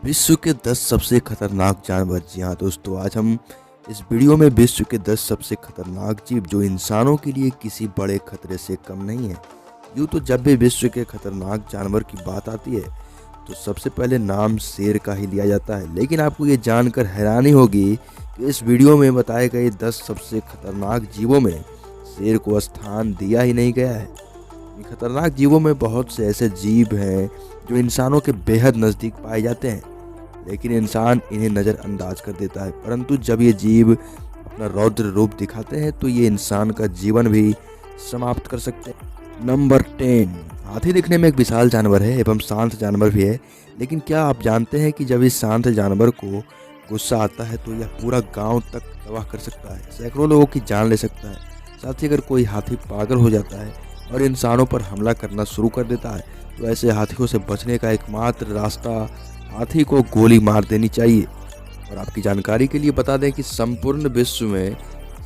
विश्व के 10 सबसे खतरनाक जानवर। जी हाँ दोस्तों, आज हम इस वीडियो में विश्व के 10 सबसे खतरनाक जीव जो इंसानों के लिए किसी बड़े खतरे से कम नहीं है। यूँ तो जब भी विश्व के खतरनाक जानवर की बात आती है तो सबसे पहले नाम शेर का ही लिया जाता है, लेकिन आपको ये जानकर हैरानी होगी कि इस वीडियो में बताए गए 10 सबसे खतरनाक जीवों में शेर को स्थान दिया ही नहीं गया है। इन खतरनाक जीवों में बहुत से ऐसे जीव हैं जो इंसानों के बेहद नज़दीक पाए जाते हैं, लेकिन इंसान इन्हें नज़रअंदाज कर देता है। परंतु जब ये जीव अपना रौद्र रूप दिखाते हैं तो ये इंसान का जीवन भी समाप्त कर सकते हैं। नंबर 10। हाथी दिखने में एक विशाल जानवर है एवं शांत जानवर भी है, लेकिन क्या आप जानते हैं कि जब इस शांत जानवर को गुस्सा आता है तो यह पूरा गांव तक तबाह कर सकता है, सैकड़ों लोगों की जान ले सकता है। साथ ही अगर कोई हाथी पागल हो जाता है और इंसानों पर हमला करना शुरू कर देता है तो ऐसे हाथियों से बचने का एकमात्र रास्ता हाथी को गोली मार देनी चाहिए। और आपकी जानकारी के लिए बता दें कि संपूर्ण विश्व में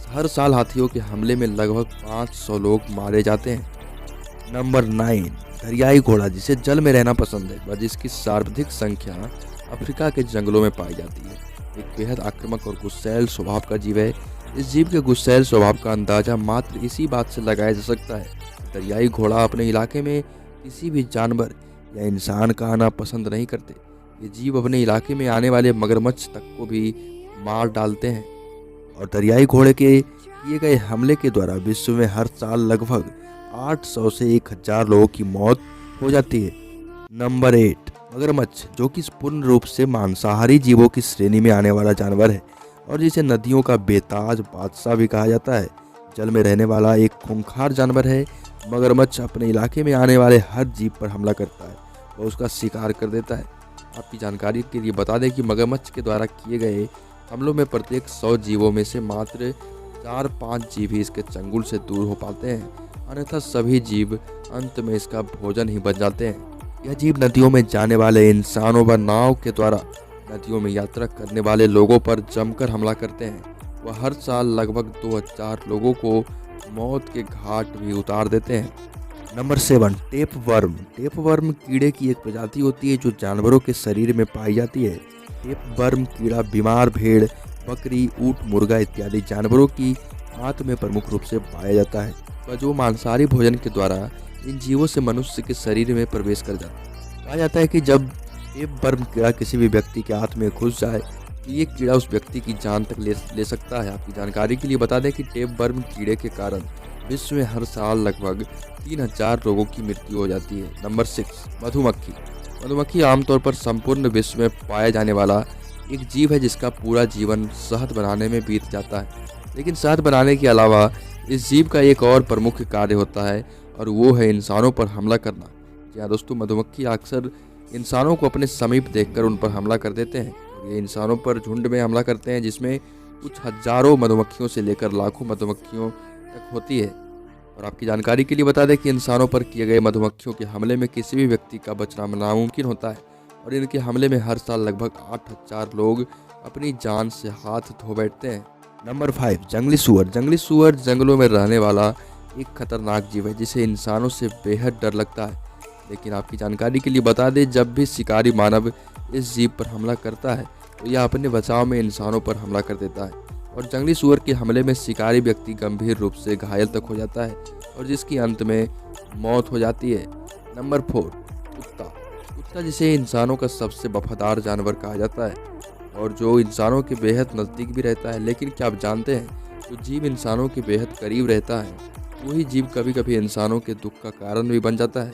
हर साल हाथियों के हमले में लगभग 500 लोग मारे जाते हैं। नंबर 9। दरियाई घोड़ा, जिसे जल में रहना पसंद है व जिसकी सर्वाधिक संख्या अफ्रीका के जंगलों में पाई जाती है। एक बेहद आक्रामक और गुस्सैल स्वभाव का जीव है। इस जीव के गुस्सैल स्वभाव का अंदाजा मात्र इसी बात से लगाया जा सकता है। दरियाई घोड़ा अपने इलाके में किसी भी जानवर या इंसान का आना पसंद नहीं करते। ये जीव अपने इलाके में आने वाले मगरमच्छ तक को भी मार डालते हैं। और दरियाई घोड़े के किए गए हमले के द्वारा विश्व में हर साल लगभग 800 से 1000 लोगों की मौत हो जाती है। नंबर 8। मगरमच्छ, जो कि पूर्ण रूप से मांसाहारी जीवों की श्रेणी में आने वाला जानवर है और जिसे नदियों का बेताज बादशाह भी कहा जाता है। जल में रहने वाला एक खूंखार जानवर है। मगरमच्छ अपने इलाके में आने वाले हर जीव पर हमला करता है और उसका शिकार कर देता है। आपकी जानकारी के लिए बता दें कि मगरमच्छ के द्वारा किए गए हमलों में प्रत्येक 100 जीवों में से मात्र 4-5 जीव ही इसके चंगुल से दूर हो पाते हैं, अन्यथा सभी जीव अंत में इसका भोजन ही बन जाते हैं। यह जीव नदियों में जाने वाले इंसानों व नाव के द्वारा नदियों में यात्रा करने वाले लोगों पर जमकर हमला करते हैं। वह हर साल लगभग 2000 लोगों को मौत के घाट भी उतार देते हैं। Number 7। Tape worm. Tape worm कीड़े की एक प्रजाति होती है जो जानवरों के शरीर में पाई जाती है। टेप वर्म कीड़ा बीमार भेड़, बकरी, ऊंट, मुर्गा इत्यादि जानवरों की आंत में प्रमुख रूप से पाया जाता है व जो मांसाहारी भोजन के द्वारा इन जीवों से मनुष्य के शरीर में प्रवेश कर जाता है। कहा जाता है कि जब टेप वर्म कीड़ा किसी भी व्यक्ति के आंत में घुस जाए तो ये कीड़ा उस व्यक्ति की जान तक ले सकता है। आपकी जानकारी के लिए बता दें कि टेप वर्म कीड़े के कारण विश्व में हर साल लगभग 3000 लोगों की मृत्यु हो जाती है। नंबर 6। मधुमक्खी। मधुमक्खी आमतौर पर संपूर्ण विश्व में पाया जाने वाला एक जीव है जिसका पूरा जीवन शहद बनाने में बीत जाता है। लेकिन शहद बनाने के अलावा इस जीव का एक और प्रमुख कार्य होता है और वो है इंसानों पर हमला करना। जी हाँ दोस्तों, मधुमक्खी अक्सर इंसानों को अपने समीप देखकर उन पर हमला कर देते हैं। ये इंसानों पर झुंड में हमला करते हैं जिसमें कुछ हजारों मधुमक्खियों से लेकर लाखों मधुमक्खियों तक होती है। और आपकी जानकारी के लिए बता दें कि इंसानों पर किए गए मधुमक्खियों के हमले में किसी भी व्यक्ति का बचना नामुमकिन होता है और इनके हमले में हर साल लगभग 8000 लोग अपनी जान से हाथ धो बैठते हैं। नंबर 5। जंगली सूअर। जंगली सूअर जंगलों में रहने वाला एक खतरनाक जीव है जिसे इंसानों से बेहद डर लगता है। लेकिन आपकी जानकारी के लिए बता दें, जब भी शिकारी मानव इस जीव पर हमला करता है तो यह अपने बचाव में इंसानों पर हमला कर देता है और जंगली सूअर के हमले में शिकारी व्यक्ति गंभीर रूप से घायल तक हो जाता है और जिसकी अंत में मौत हो जाती है। नंबर 4। कुत्ता। कुत्ता, जिसे इंसानों का सबसे वफादार जानवर कहा जाता है और जो इंसानों के बेहद नज़दीक भी रहता है। लेकिन क्या आप जानते हैं, जो जीव इंसानों के बेहद करीब रहता है वही जीव कभी कभी इंसानों के दुख का कारण भी बन जाता है।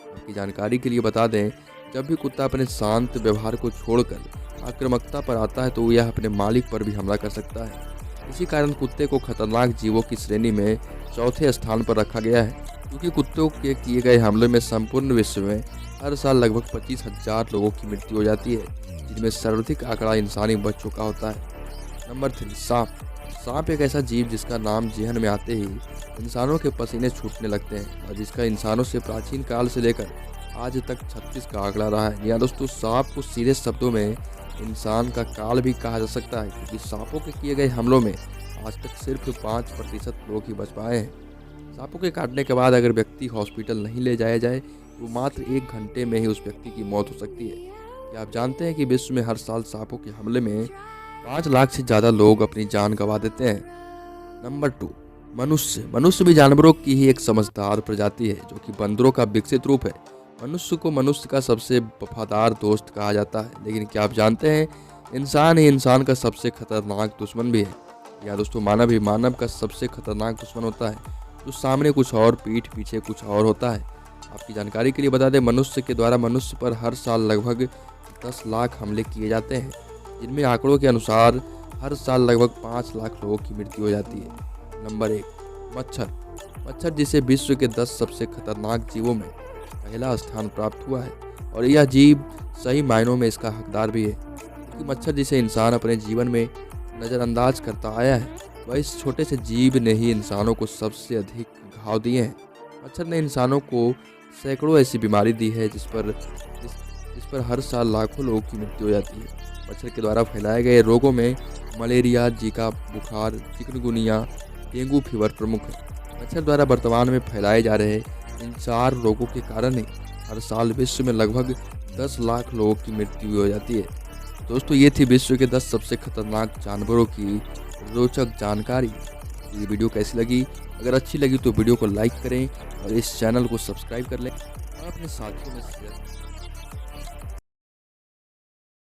आपकी जानकारी के लिए बता दें, जब भी कुत्ता अपने शांत व्यवहार को छोड़कर आक्रामकता पर आता है तो यह अपने मालिक पर भी हमला कर सकता है। इसी कारण कुत्ते को खतरनाक जीवों की श्रेणी में चौथे स्थान पर रखा गया है, क्योंकि कुत्तों के किए गए हमले में संपूर्ण विश्व में हर साल लगभग 25,000 लोगों की मृत्यु हो जाती है, जिनमें सर्वाधिक आंकड़ा इंसानी बच्चों का होता है। नंबर 3। सांप। सांप एक ऐसा जीव जिसका नाम जेहन में आते ही इंसानों के पसीने छूटने लगते हैं और जिसका इंसानों से प्राचीन काल से लेकर आज तक 36 का आंकड़ा रहा है। या दोस्तों, सांप को सीधे शब्दों में इंसान का काल भी कहा जा सकता है, क्योंकि सांपों के किए गए हमलों में आज तक सिर्फ 5% लोग ही बच पाए हैं। सांपों के काटने के बाद अगर व्यक्ति हॉस्पिटल नहीं ले जाया जाए तो मात्र 1 घंटे में ही उस व्यक्ति की मौत हो सकती है। क्या आप जानते हैं कि विश्व में हर साल सांपों के हमले में 5 लाख से ज़्यादा लोग अपनी जान गंवा देते हैं। नंबर 2, मनुष्य। मनुष्य भी जानवरों की ही एक समझदार प्रजाति है जो कि बंदरों का विकसित रूप है। मनुष्य को मनुष्य का सबसे वफादार दोस्त कहा जाता है, लेकिन क्या आप जानते हैं इंसान ही इंसान का सबसे खतरनाक दुश्मन भी है। या दोस्तों, मानव ही मानव का सबसे खतरनाक दुश्मन होता है, जो सामने कुछ और पीठ पीछे कुछ और होता है। आपकी जानकारी के लिए बता दें, मनुष्य के द्वारा मनुष्य पर हर साल लगभग 10 लाख हमले किए जाते हैं, जिनमें आंकड़ों के अनुसार हर साल लगभग 5 लाख लोगों की मृत्यु हो जाती है। नंबर 1, मच्छर। मच्छर जिसे विश्व के 10 सबसे खतरनाक जीवों में पहला स्थान प्राप्त हुआ है, और यह जीव सही मायनों में इसका हकदार भी है, क्योंकि मच्छर जिसे इंसान अपने जीवन में नज़रअंदाज करता आया है, वह इस छोटे से जीव ने ही इंसानों को सबसे अधिक घाव दिए हैं। मच्छर ने इंसानों को सैकड़ों ऐसी बीमारी दी है जिस पर हर साल लाखों लोगों की मृत्यु हो जाती है। मच्छर के द्वारा फैलाए गए रोगों में मलेरिया, जीका बुखार, चिकनगुनिया, डेंगू फीवर प्रमुख है। मच्छर द्वारा वर्तमान में फैलाए जा रहे इन 4 रोगों के कारण ही हर साल विश्व में लगभग 10 लाख लोगों की मृत्यु हो जाती है। दोस्तों, ये थी विश्व के 10 सबसे खतरनाक जानवरों की रोचक जानकारी। ये वीडियो कैसी लगी? अगर अच्छी लगी तो वीडियो को लाइक करें और इस चैनल को सब्सक्राइब कर लें और अपने साथियों में शेयर करें।